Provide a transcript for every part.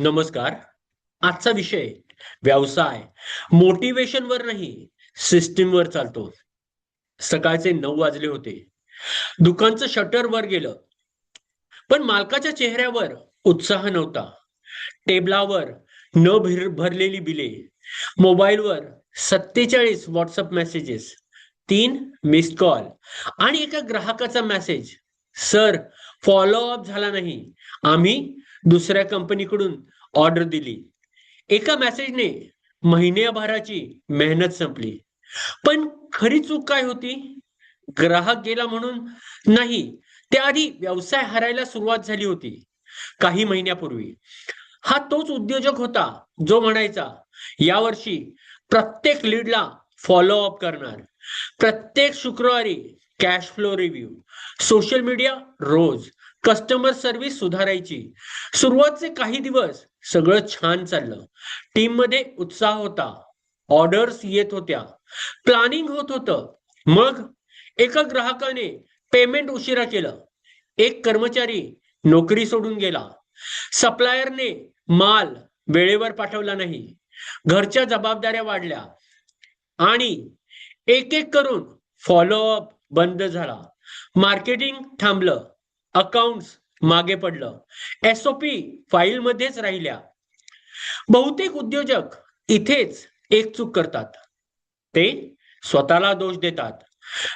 नमस्कार. आजचा विषय व्यवसाय मोटिवेशन वर नाही, सिस्टीम वर चालतो. सकाळचे 9 वाजले होते. दुकानचं शटर वर गेलं, पण मालकाच्या चेहऱ्यावर उत्साह नव्हता. टेबलावर भरलेली बिले, मोबाईलवर 47 व्हॉट्सअप मेसेजेस, 3 मिस्ड कॉल आणि एका ग्राहकाचा मेसेज, सर फॉलोअप झाला नाही, आम्ही दुसऱ्या कंपनीकडून ऑर्डर दिली. एका मेसेजने महिन्याभराची मेहनत संपली. पण खरी चूक काय होती? ग्राहक गेला म्हणून नाही, त्याआधी व्यवसाय हरायला सुरुवात झाली होती. काही महिन्यापूर्वी हा तोच उद्योजक होता जो म्हणायचा, यावर्षी प्रत्येक लीडला फॉलोअप करणार, प्रत्येक शुक्रवारी cash flow review, social media रोज, कस्टमर सर्व्हिस सुधारायची. सुरुवातचे काही दिवस सगळं छान चाललं. टीम मध्ये उत्साह होता, ऑर्डर्स येत होत्या, प्लॅनिंग होत होतं. मग एका ग्राहकाने पेमेंट उशिरा केलं, एक कर्मचारी नोकरी सोडून गेला, सप्लायरने माल वेळेवर पाठवला नाही, घरच्या जबाबदाऱ्या वाढल्या आणि एक एक करून फॉलोअप बंद झाला. मार्केटिंग थांबलं, अकाउंट्स मागे पडलं, एसओपी फाईल मध्येच राहिल्या. बहुतेक उद्योजक इथेच एक चूक करतात. ते स्वतःला दोष देतात.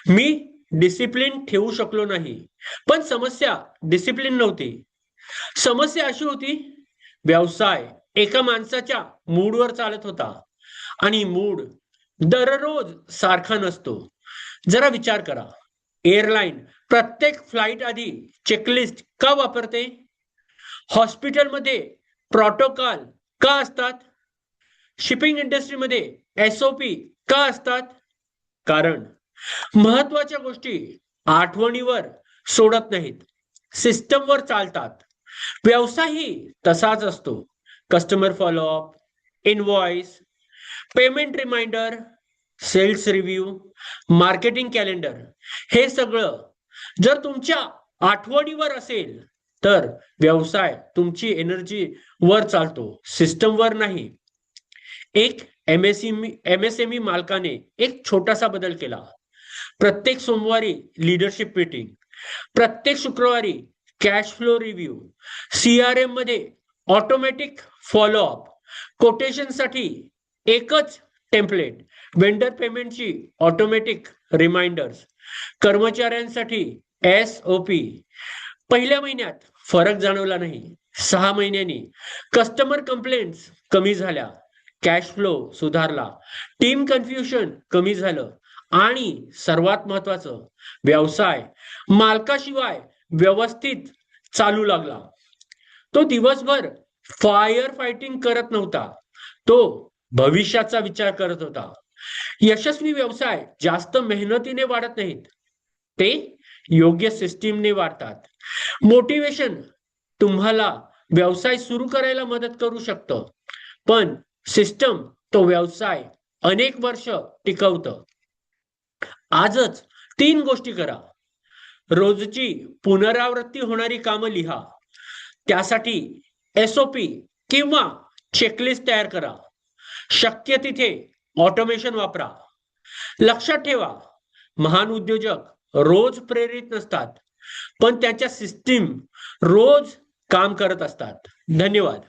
मी डिसिप्लिन ठेवू शकलो नाही. पण समस्या डिसिप्लिन नव्हती. समस्या अशी होती, व्यवसाय एका माणसाच्या मूडवर चालत होता आणि मूड दररोज सारखा नसतो. जरा विचार करा, एअरलाईन प्रत्येक फ्लाईट आधी चेकलिस्ट का वापरते? हॉस्पिटलमध्ये प्रोटोकॉल का असतात? शिपिंग इंडस्ट्रीमध्ये एसओपी का असतात? कारण महत्वाच्या गोष्टी आठवणीवर सोडत नाहीत, सिस्टमवर चालतात. व्यवसायही तसाच असतो. Customer follow up, invoice, payment reminder, sales review, marketing calendar, हे सगळं जर तुमच्या आठवणीवर असेल तर व्यवसाय तुमची एनर्जी वर चालतो, सिस्टमवर नाही. एक एमएसएमई मालकाने एक छोटासा बदल केला. प्रत्येक सोमवारी लीडरशिप मीटिंग, प्रत्येक शुक्रवारी कॅश फ्लो रिव्ह्यू, सीआरएम मध्ये ऑटोमॅटिक फॉलोअप, कोटेशनसाठी एकच टेम्पलेट, वेंडर पेमेंटची ऑटोमॅटिक रिमाइंडर्स, कर्मचाऱ्यांसाठी एसओपी. पहिल्या महिन्यात फरक जाणवला नाही. 6 महिन्यांनी कस्टमर कंप्लेंट्स कमी झाल्या, कॅश फ्लो सुधारला, टीम कन्फ्युजन कमी झालं आणि सर्वात महत्वाचं, व्यवसाय मालकाशिवाय व्यवस्थित चालू लागला. तो दिवसभर फायर फायटिंग करत नव्हता, तो भविष्याचा विचार करत होता. यशस्वी व्यवसाय जास्त मेहनतीने वाढत नाहीत, ते योग्य सिस्टीमने वाढतात. मोटिवेशन तुम्हाला व्यवसाय सुरू करायला मदत करू शकतं, पण सिस्टम तो व्यवसाय अनेक वर्ष टिकवतं. आजच 3 गोष्टी करा. रोजची पुनरावृत्ती होणारी कामं लिहा, त्यासाठी एसओपी किंवा चेकलिस्ट तयार करा. शक्य तिथे ऑटोमेशन वापरा. लक्षात ठेवा, महान उद्योजक रोज प्रेरित नसतात, पण त्यांच्या सिस्टीम रोज काम करत असतात. धन्यवाद.